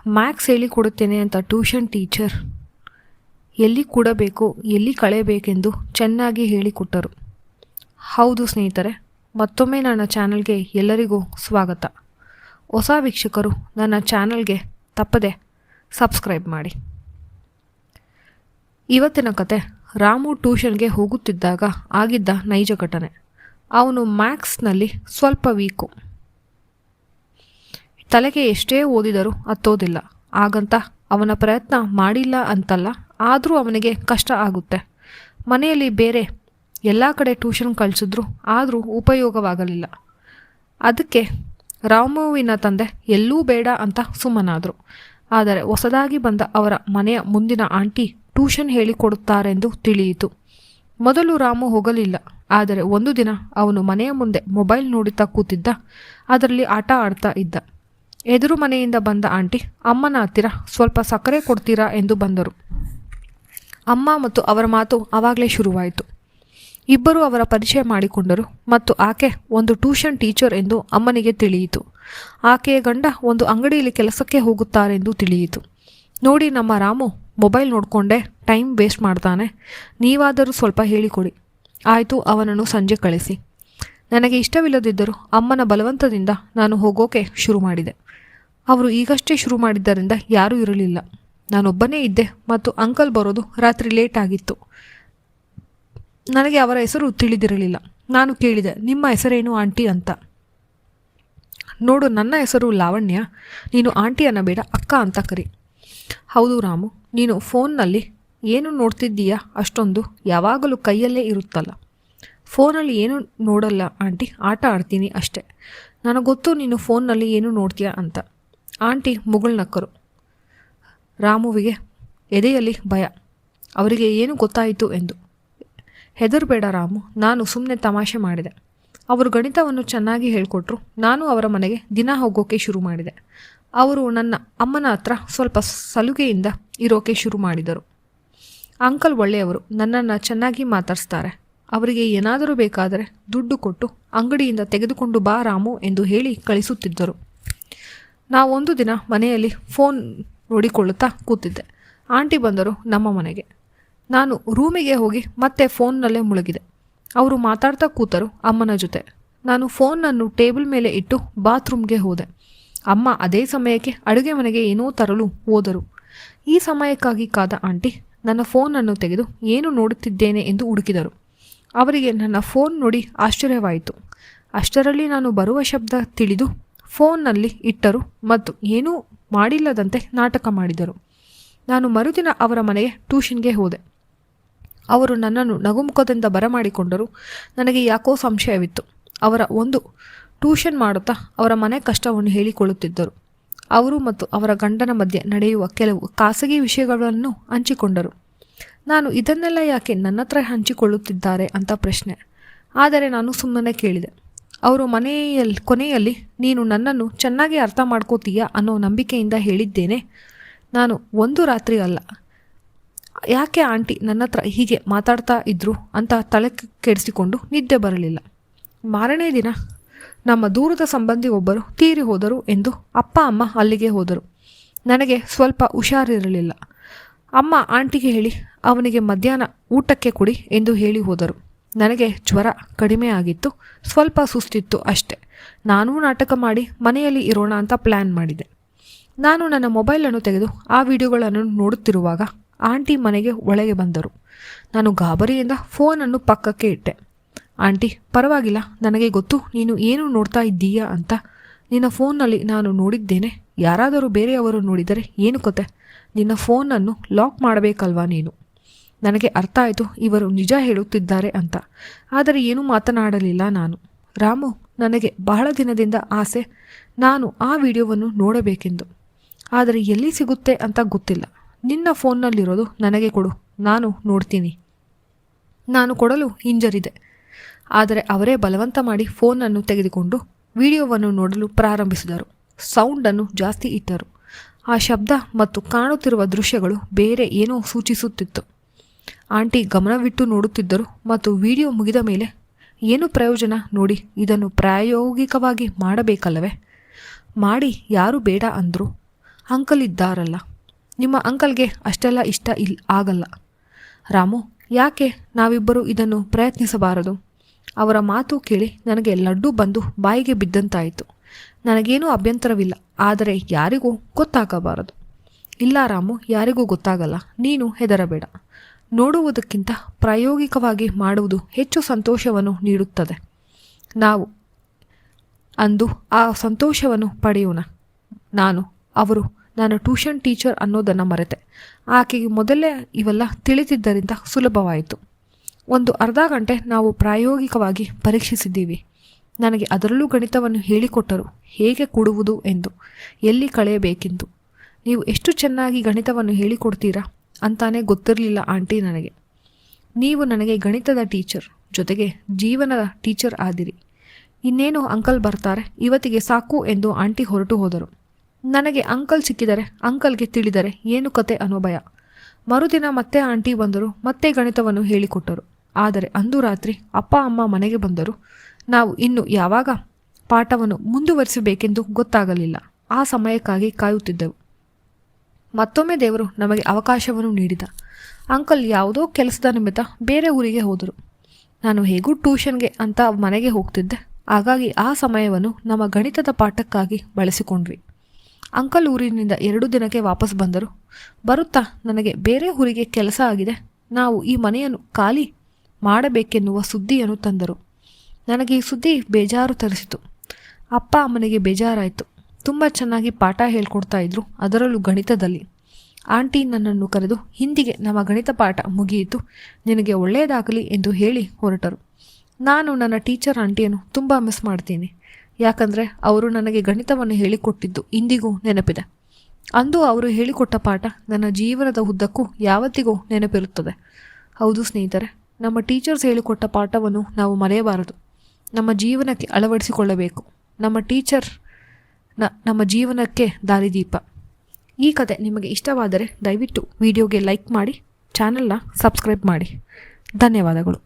Maths ಹೇಳಿಕೊಡುತ್ತೇನೆ ಅಂತ tuition teacher ಎಲ್ಲಿ ಕೂಡಬೇಕು ಎಲ್ಲಿ ಕಳೆಯಬೇಕೆಂದು ಚೆನ್ನಾಗಿ ಹೇಳಿಕೊಟ್ಟರು. ಹೌದು ಸ್ನೇಹಿತರೆ, ಮತ್ತೊಮ್ಮೆ ನನ್ನ ಚಾನಲ್ಗೆ ಎಲ್ಲರಿಗೂ ಸ್ವಾಗತ. ಹೊಸ ವೀಕ್ಷಕರು ನನ್ನ ಚಾನಲ್ಗೆ ತಪ್ಪದೆ ಸಬ್ಸ್ಕ್ರೈಬ್ ಮಾಡಿ. ಇವತ್ತಿನ ಕತೆ ರಾಮು ಟ್ಯೂಷನ್ಗೆ ಹೋಗುತ್ತಿದ್ದಾಗ ಆಗಿದ್ದ ನೈಜ ಘಟನೆ. ಅವನು ಮ್ಯಾಥ್ಸ್ನಲ್ಲಿ ಸ್ವಲ್ಪ ವೀಕು. ತಲೆಗೆ ಎಷ್ಟೇ ಓದಿದರೂ ಹತ್ತೋದಿಲ್ಲ. ಹಾಗಂತ ಅವನ ಪ್ರಯತ್ನ ಮಾಡಿಲ್ಲ ಅಂತಲ್ಲ, ಆದರೂ ಅವನಿಗೆ ಕಷ್ಟ ಆಗುತ್ತೆ. ಮನೆಯಲ್ಲಿ ಬೇರೆ ಎಲ್ಲ ಕಡೆ ಟ್ಯೂಷನ್ ಕಳಿಸಿದ್ರು, ಆದರೂ ಉಪಯೋಗವಾಗಲಿಲ್ಲ. ಅದಕ್ಕೆ ರಾಮುವಿನ ತಂದೆ ಎಲ್ಲೂ ಬೇಡ ಅಂತ ಸುಮ್ಮನಾದರು. ಆದರೆ ಹೊಸದಾಗಿ ಬಂದ ಅವರ ಮನೆಯ ಮುಂದಿನ ಆಂಟಿ ಟ್ಯೂಷನ್ ಹೇಳಿಕೊಡುತ್ತಾರೆಂದು ತಿಳಿಯಿತು. ಮೊದಲು ರಾಮು ಹೋಗಲಿಲ್ಲ. ಆದರೆ ಒಂದು ದಿನ ಅವನು ಮನೆಯ ಮುಂದೆ ಮೊಬೈಲ್ ನೋಡುತ್ತಾ ಕೂತಿದ್ದ. ಅದರಲ್ಲಿ ಆಟ ಆಡ್ತಾ ಇದ್ದ. ಎದುರು ಮನೆಯಿಂದ ಬಂದ ಆಂಟಿ ಅಮ್ಮನ ಹತ್ತಿರ ಸ್ವಲ್ಪ ಸಕ್ಕರೆ ಕೊಡ್ತೀರಾ ಎಂದು ಬಂದರು. ಅಮ್ಮ ಮತ್ತು ಅವರ ಮಾತು ಆವಾಗಲೇ ಶುರುವಾಯಿತು. ಇಬ್ಬರು ಅವರ ಪರಿಚಯ ಮಾಡಿಕೊಂಡರು ಮತ್ತು ಆಕೆ ಒಂದು ಟ್ಯೂಷನ್ ಟೀಚರ್ ಎಂದು ಅಮ್ಮನಿಗೆ ತಿಳಿಯಿತು. ಆಕೆಯ ಗಂಡ ಒಂದು ಅಂಗಡಿಯಲ್ಲಿ ಕೆಲಸಕ್ಕೆ ಹೋಗುತ್ತಾರೆಂದು ತಿಳಿಯಿತು. ನೋಡಿ, ನಮ್ಮ ರಾಮು ಮೊಬೈಲ್ ನೋಡಿಕೊಂಡೇ ಟೈಮ್ ವೇಸ್ಟ್ ಮಾಡ್ತಾನೆ, ನೀವಾದರೂ ಸ್ವಲ್ಪ ಹೇಳಿಕೊಡಿ. ಆಯಿತು, ಅವನನ್ನು ಸಂಜೆ ಕಳಿಸಿ. ನನಗೆ ಇಷ್ಟವಿಲ್ಲದಿದ್ದರೂ ಅಮ್ಮನ ಬಲವಂತದಿಂದ ನಾನು ಹೋಗೋಕೆ ಶುರು ಮಾಡಿದೆ. ಅವರು ಈಗಷ್ಟೇ ಶುರು ಮಾಡಿದ್ದರಿಂದ ಯಾರೂ ಇರಲಿಲ್ಲ. ನಾನೊಬ್ಬನೇ ಇದ್ದೆ ಮತ್ತು ಅಂಕಲ್ ಬರೋದು ರಾತ್ರಿ ಲೇಟ್ ಆಗಿತ್ತು. ನನಗೆ ಅವರ ಹೆಸರು ತಿಳಿದಿರಲಿಲ್ಲ. ನಾನು ಕೇಳಿದೆ, ನಿಮ್ಮ ಹೆಸರೇನು ಆಂಟಿ ಅಂತ. ನೋಡು, ನನ್ನ ಹೆಸರು ಲಾವಣ್ಯ, ನೀನು ಆಂಟಿ ಅನ್ನಬೇಡ, ಅಕ್ಕ ಅಂತ ಕರಿ. ಹೌದು ರಾಮು, ನೀನು ಫೋನ್ನಲ್ಲಿ ಏನು ನೋಡ್ತಿದ್ದೀಯಾ? ಅಷ್ಟೊಂದು ಯಾವಾಗಲೂ ಕೈಯಲ್ಲೇ ಇರುತ್ತಲ್ಲ. ಫೋನಲ್ಲಿ ಏನು ನೋಡಲ್ಲ ಆಂಟಿ, ಆಟ ಆಡ್ತೀನಿ ಅಷ್ಟೆ. ನನಗೊತ್ತು ನೀನು ಫೋನ್ನಲ್ಲಿ ಏನು ನೋಡ್ತೀಯಾ ಅಂತ. ಆಂಟಿ ಮುಗುಳ್ನಕ್ಕರು. ರಾಮುವಿಗೆ ಎದೆಯಲ್ಲಿ ಭಯ. ಅವರಿಗೆ ಏನು ಗೊತ್ತಾಯಿತು ಎಂದು. ಹೆದರಬೇಡ ರಾಮು, ನಾನು ಸುಮ್ಮನೆ ತಮಾಷೆ ಮಾಡಿದೆ. ಅವರು ಗಣಿತವನ್ನು ಚೆನ್ನಾಗಿ ಹೇಳಿಕೊಟ್ರು. ನಾನು ಅವರ ಮನೆಗೆ ದಿನ ಹೋಗೋಕೆ ಶುರು ಮಾಡಿದೆ. ಅವರು ನನ್ನ ಅಮ್ಮನ ಹತ್ರ ಸ್ವಲ್ಪ ಸಲುಗೆಯಿಂದ ಇರೋಕೆ ಶುರು ಮಾಡಿದರು. ಅಂಕಲ್ ಒಳ್ಳೆಯವರು, ನನ್ನನ್ನು ಚೆನ್ನಾಗಿ ಮಾತಾಡಿಸ್ತಾರೆ. ಅವರಿಗೆ ಏನಾದರೂ ಬೇಕಾದರೆ ದುಡ್ಡು ಕೊಟ್ಟು ಅಂಗಡಿಯಿಂದ ತೆಗೆದುಕೊಂಡು ಬಾ ರಾಮು ಎಂದು ಹೇಳಿ ಕಳಿಸುತ್ತಿದ್ದರು. ನಾವೊಂದು ದಿನ ಮನೆಯಲ್ಲಿ ಫೋನ್ ನೋಡಿಕೊಳ್ಳುತ್ತಾ ಕೂತಿದ್ದೆ. ಆಂಟಿ ಬಂದರು ನಮ್ಮ ಮನೆಗೆ. ನಾನು ರೂಮಿಗೆ ಹೋಗಿ ಮತ್ತೆ ಫೋನ್ನಲ್ಲೇ ಮುಳುಗಿದೆ. ಅವರು ಮಾತಾಡ್ತಾ ಕೂತರು ಅಮ್ಮನ ಜೊತೆ. ನಾನು ಫೋನನ್ನು ಟೇಬಲ್ ಮೇಲೆ ಇಟ್ಟು ಬಾತ್ರೂಮ್ಗೆ ಹೋದೆ. ಅಮ್ಮ ಅದೇ ಸಮಯಕ್ಕೆ ಅಡುಗೆ ಮನೆಗೆ ಏನೋ ತರಲು ಹೋದರು. ಈ ಸಮಯಕ್ಕಾಗಿ ಕಾದ ಆಂಟಿ ನನ್ನ ಫೋನನ್ನು ತೆಗೆದು ಏನು ನೋಡುತ್ತಿದ್ದೇನೆ ಎಂದು ಹುಡುಕಿದರು. ಅವರಿಗೆ ನನ್ನ ಫೋನ್ ನೋಡಿ ಆಶ್ಚರ್ಯವಾಯಿತು. ಅಷ್ಟರಲ್ಲಿ ನಾನು ಬರುವ ಶಬ್ದ ತಿಳಿದು ಫೋನ್ನಲ್ಲಿ ಇಟ್ಟರು ಮತ್ತು ಏನೂ ಮಾಡಿಲ್ಲದಂತೆ ನಾಟಕ ಮಾಡಿದರು. ನಾನು ಮರುದಿನ ಅವರ ಮನೆಗೆ ಟ್ಯೂಷನ್ಗೆ ಹೋದೆ. ಅವರು ನನ್ನನ್ನು ನಗುಮುಖದಿಂದ ಬರಮಾಡಿಕೊಂಡರು. ನನಗೆ ಯಾಕೋ ಸಂಶಯವಿತ್ತು. ಅವರ ಒಂದು ಟ್ಯೂಷನ್ ಮಾಡುತ್ತಾ ಅವರ ಮನೆ ಕಷ್ಟವನ್ನು ಹೇಳಿಕೊಳ್ಳುತ್ತಿದ್ದರು. ಅವರು ಮತ್ತು ಅವರ ಗಂಡನ ಮಧ್ಯೆ ನಡೆಯುವ ಕೆಲವು ಖಾಸಗಿ ವಿಷಯಗಳನ್ನು ಹಂಚಿಕೊಂಡರು. ನಾನು ಇದನ್ನೆಲ್ಲ ಯಾಕೆ ನನ್ನ ಹತ್ರ ಹಂಚಿಕೊಳ್ಳುತ್ತಿದ್ದಾರೆ ಅಂತ ಪ್ರಶ್ನೆ. ಆದರೆ ನಾನು ಸುಮ್ಮನೆ ಕೇಳಿದೆ. ಅವರು ಕೊನೆಯಲ್ಲಿ ನೀನು ನನ್ನನ್ನು ಚೆನ್ನಾಗಿ ಅರ್ಥ ಮಾಡ್ಕೋತೀಯಾ ಅನ್ನೋ ನಂಬಿಕೆಯಿಂದ ಹೇಳಿದ್ದೇನೆ. ನಾನು ಒಂದು ರಾತ್ರಿ ಅಲ್ಲ. ಯಾಕೆ ಆಂಟಿ ನನ್ನ ಹತ್ರ ಹೀಗೆ ಮಾತಾಡ್ತಾ ಇದ್ರು ಅಂತ ತಲೆ ಕೆಡಿಸಿಕೊಂಡು ನಿದ್ದೆ ಬರಲಿಲ್ಲ. ಮಾರನೇ ದಿನ ನಮ್ಮ ದೂರದ ಸಂಬಂಧಿ ಒಬ್ಬರು ತೀರಿ ಹೋದರು ಎಂದು ಅಪ್ಪ ಅಮ್ಮ ಅಲ್ಲಿಗೆ ಹೋದರು. ನನಗೆ ಸ್ವಲ್ಪ ಹುಷಾರಿರಲಿಲ್ಲ. ಅಮ್ಮ ಆಂಟಿಗೆ ಹೇಳಿ ಅವನಿಗೆ ಮಧ್ಯಾಹ್ನ ಊಟಕ್ಕೆ ಕೊಡಿ ಎಂದು ಹೇಳಿ ಹೋದರು. ನನಗೆ ಜ್ವರ ಕಡಿಮೆ ಆಗಿತ್ತು, ಸ್ವಲ್ಪ ಸುಸ್ತಿತ್ತು ಅಷ್ಟೆ. ನಾನೂ ನಾಟಕ ಮಾಡಿ ಮನೆಯಲ್ಲಿ ಇರೋಣ ಅಂತ ಪ್ಲ್ಯಾನ್ ಮಾಡಿದೆ. ನಾನು ನನ್ನ ಮೊಬೈಲನ್ನು ತೆಗೆದು ಆ ವಿಡಿಯೋಗಳನ್ನು ನೋಡುತ್ತಿರುವಾಗ ಆಂಟಿ ಮನೆಗೆ ಒಳಗೆ ಬಂದರು. ನಾನು ಗಾಬರಿಯಿಂದ ಫೋನನ್ನು ಪಕ್ಕಕ್ಕೆ ಇಟ್ಟೆ. ಆಂಟಿ, ಪರವಾಗಿಲ್ಲ, ನನಗೆ ಗೊತ್ತು ನೀನು ಏನು ನೋಡ್ತಾ ಇದ್ದೀಯಾ ಅಂತ. ನಿನ್ನ ಫೋನ್ನಲ್ಲಿ ನಾನು ನೋಡಿದ್ದೇನೆ. ಯಾರಾದರೂ ಬೇರೆಯವರು ನೋಡಿದರೆ ಏನು ಕತೆ? ನಿನ್ನ ಫೋನನ್ನು ಲಾಕ್ ಮಾಡಬೇಕಲ್ವಾ ನೀನು? ನನಗೆ ಅರ್ಥ ಆಯಿತು, ಇವರು ನಿಜ ಹೇಳುತ್ತಿದ್ದಾರೆ ಅಂತ. ಆದರೆ ಏನೂ ಮಾತನಾಡಲಿಲ್ಲ ನಾನು. ರಾಮು, ನನಗೆ ಬಹಳ ದಿನದಿಂದ ಆಸೆ ನಾನು ಆ ವಿಡಿಯೋವನ್ನು ನೋಡಬೇಕೆಂದು. ಆದರೆ ಎಲ್ಲಿ ಸಿಗುತ್ತೆ ಅಂತ ಗೊತ್ತಿಲ್ಲ. ನಿನ್ನ ಫೋನ್ನಲ್ಲಿರೋದು ನನಗೆ ಕೊಡು, ನಾನು ನೋಡ್ತೀನಿ. ನಾನು ಕೊಡಲು ಹಿಂಜರಿದೆ. ಆದರೆ ಅವರೇ ಬಲವಂತ ಮಾಡಿ ಫೋನನ್ನು ತೆಗೆದುಕೊಂಡು ವಿಡಿಯೋವನ್ನು ನೋಡಲು ಪ್ರಾರಂಭಿಸಿದರು. ಸೌಂಡನ್ನು ಜಾಸ್ತಿ ಇಟ್ಟರು. ಆ ಶಬ್ದ ಮತ್ತು ಕಾಣುತ್ತಿರುವ ದೃಶ್ಯಗಳು ಬೇರೆ ಏನೋ ಸೂಚಿಸುತ್ತಿತ್ತು. ಆಂಟಿ ಗಮನವಿಟ್ಟು ನೋಡುತ್ತಿದ್ದರು ಮತ್ತು ವಿಡಿಯೋ ಮುಗಿದ ಮೇಲೆ ಏನು ಪ್ರಯೋಜನ ನೋಡಿ, ಇದನ್ನು ಪ್ರಾಯೋಗಿಕವಾಗಿ ಮಾಡಬೇಕಲ್ಲವೇ? ಮಾಡಿ ಯಾರು ಬೇಡ ಅಂದರು. ಅಂಕಲ್ ಇದ್ದಾರಲ್ಲ, ನಿಮ್ಮ ಅಂಕಲ್ಗೆ ಅಷ್ಟೆಲ್ಲ ಇಷ್ಟ ಆಗಲ್ಲ. ರಾಮು, ಯಾಕೆ ನಾವಿಬ್ಬರು ಇದನ್ನು ಪ್ರಯತ್ನಿಸಬಾರದು? ಅವರ ಮಾತು ಕೇಳಿ ನನಗೆ ಲಡ್ಡು ಬಂದು ಬಾಯಿಗೆ ಬಿದ್ದಂತಾಯಿತು. ನನಗೇನೂ ಅಭ್ಯಂತರವಿಲ್ಲ, ಆದರೆ ಯಾರಿಗೂ ಗೊತ್ತಾಗಬಾರದು. ಇಲ್ಲ ರಾಮು, ಯಾರಿಗೂ ಗೊತ್ತಾಗಲ್ಲ. ನೀನು ಹೆದರಬೇಡ. ನೋಡುವುದಕ್ಕಿಂತ ಪ್ರಾಯೋಗಿಕವಾಗಿ ಮಾಡುವುದು ಹೆಚ್ಚು ಸಂತೋಷವನ್ನು ನೀಡುತ್ತದೆ. ನಾವು ಅಂದು ಆ ಸಂತೋಷವನ್ನು ಪಡೆಯೋಣ. ನಾನು ಟ್ಯೂಷನ್ ಟೀಚರ್ ಅನ್ನೋದನ್ನು ಮರೆತೆ. ಆಕೆಗೆ ಮೊದಲೇ ಇವೆಲ್ಲ ತಿಳಿದಿದ್ದರಿಂದ ಸುಲಭವಾಯಿತು. ಒಂದು ಅರ್ಧ ಗಂಟೆ ನಾವು ಪ್ರಾಯೋಗಿಕವಾಗಿ ಪರೀಕ್ಷಿಸಿದ್ದೀವಿ. ನನಗೆ ಅದರಲ್ಲೂ ಗಣಿತವನ್ನು ಹೇಳಿಕೊಟ್ಟರು, ಹೇಗೆ ಕೂಡುವುದು ಎಂದು, ಎಲ್ಲಿ ಕಳೆಯಬೇಕೆಂದು. ನೀವು ಎಷ್ಟು ಚೆನ್ನಾಗಿ ಗಣಿತವನ್ನು ಹೇಳಿಕೊಡ್ತೀರಾ ಅಂತಾನೆ ಗೊತ್ತಿರಲಿಲ್ಲ ಆಂಟಿ ನನಗೆ. ನೀವು ನನಗೆ ಗಣಿತದ ಟೀಚರ್ ಜೊತೆಗೆ ಜೀವನದ ಟೀಚರ್ ಆದಿರಿ. ಇನ್ನೇನು ಅಂಕಲ್ ಬರ್ತಾರೆ, ಇವತ್ತಿಗೆ ಸಾಕು ಎಂದು ಆಂಟಿ ಹೊರಟು ಹೋದರು. ನನಗೆ ಅಂಕಲ್ ಸಿಕ್ಕಿದರೆ, ಅಂಕಲ್ಗೆ ತಿಳಿದರೆ ಏನು ಕತೆ ಅನ್ನೋ ಭಯ. ಮರುದಿನ ಮತ್ತೆ ಆಂಟಿ ಬಂದರು, ಮತ್ತೆ ಗಣಿತವನ್ನು ಹೇಳಿಕೊಟ್ಟರು. ಆದರೆ ಅಂದು ರಾತ್ರಿ ಅಪ್ಪ ಅಮ್ಮ ಮನೆಗೆ ಬಂದರು. ನಾವು ಇನ್ನು ಯಾವಾಗ ಪಾಠವನ್ನು ಮುಂದುವರಿಸಬೇಕೆಂದು ಗೊತ್ತಾಗಲಿಲ್ಲ. ಆ ಸಮಯಕ್ಕಾಗಿ ಕಾಯುತ್ತಿದ್ದೆವು. ಮತ್ತೊಮ್ಮೆ ದೇವರು ನಮಗೆ ಅವಕಾಶವನ್ನು ನೀಡಿದ. ಅಂಕಲ್ ಯಾವುದೋ ಕೆಲಸದ ನಿಮಿತ್ತ ಬೇರೆ ಊರಿಗೆ ಹೋದರು. ನಾನು ಹೇಗೂ ಟ್ಯೂಷನ್ಗೆ ಅಂತ ಮನೆಗೆ ಹೋಗ್ತಿದ್ದೆ. ಹಾಗಾಗಿ ಆ ಸಮಯವನ್ನು ನಮ್ಮ ಗಣಿತದ ಪಾಠಕ್ಕಾಗಿ ಬಳಸಿಕೊಂಡ್ವಿ. ಅಂಕಲ್ ಊರಿನಿಂದ 2 ದಿನಕ್ಕೆ ವಾಪಸ್ ಬಂದರು. ಬರುತ್ತಾ ನನಗೆ ಬೇರೆ ಊರಿಗೆ ಕೆಲಸ ಆಗಿದೆ, ನಾವು ಈ ಮನೆಯನ್ನು ಖಾಲಿ ಮಾಡಬೇಕೆನ್ನುವ ಸುದ್ದಿಯನ್ನು ತಂದರು. ನನಗೆ ಈ ಸುದ್ದಿ ಬೇಜಾರು ತರಿಸಿತು. ಅಪ್ಪ ಅಮ್ಮನಿಗೆ ಬೇಜಾರಾಯಿತು. ತುಂಬ ಚೆನ್ನಾಗಿ ಪಾಠ ಹೇಳ್ಕೊಡ್ತಾ ಇದ್ರು, ಅದರಲ್ಲೂ ಗಣಿತದಲ್ಲಿ. ಆಂಟಿ ನನ್ನನ್ನು ಕರೆದು, ಹಿಂದಿಗೆ ನಮ್ಮ ಗಣಿತ ಪಾಠ ಮುಗಿಯಿತು, ನಿನಗೆ ಒಳ್ಳೆಯದಾಗಲಿ ಎಂದು ಹೇಳಿ ಹೊರಟರು. ನಾನು ನನ್ನ ಟೀಚರ್ ಆಂಟಿಯನ್ನು ತುಂಬ ಮಿಸ್ ಮಾಡ್ತೀನಿ. ಯಾಕಂದರೆ ಅವರು ನನಗೆ ಗಣಿತವನ್ನು ಹೇಳಿಕೊಟ್ಟಿದ್ದು ಇಂದಿಗೂ ನೆನಪಿದೆ. ಅಂದು ಅವರು ಹೇಳಿಕೊಟ್ಟ ಪಾಠ ನನ್ನ ಜೀವನದ ಉದ್ದಕ್ಕೂ ಯಾವತ್ತಿಗೂ ನೆನಪಿರುತ್ತದೆ. ಹೌದು ಸ್ನೇಹಿತರೆ, ನಮ್ಮ ಟೀಚರ್ಸ್ ಹೇಳಿಕೊಟ್ಟ ಪಾಠವನ್ನು ನಾವು ಮರೆಯಬಾರದು. ನಮ್ಮ ಜೀವನಕ್ಕೆ ಅಳವಡಿಸಿಕೊಳ್ಳಬೇಕು. ನಮ್ಮ ಟೀಚರ್ ನಮ್ಮ ಜೀವನಕ್ಕೆ ದಾರಿದೀಪ. ಈ ಕತೆ ನಿಮಗೆ ಇಷ್ಟವಾದರೆ ದಯವಿಟ್ಟು ವಿಡಿಯೋಗೆ ಲೈಕ್ ಮಾಡಿ, ಚಾನಲ್ನ ಸಬ್ಸ್ಕ್ರೈಬ್ ಮಾಡಿ. ಧನ್ಯವಾದಗಳು.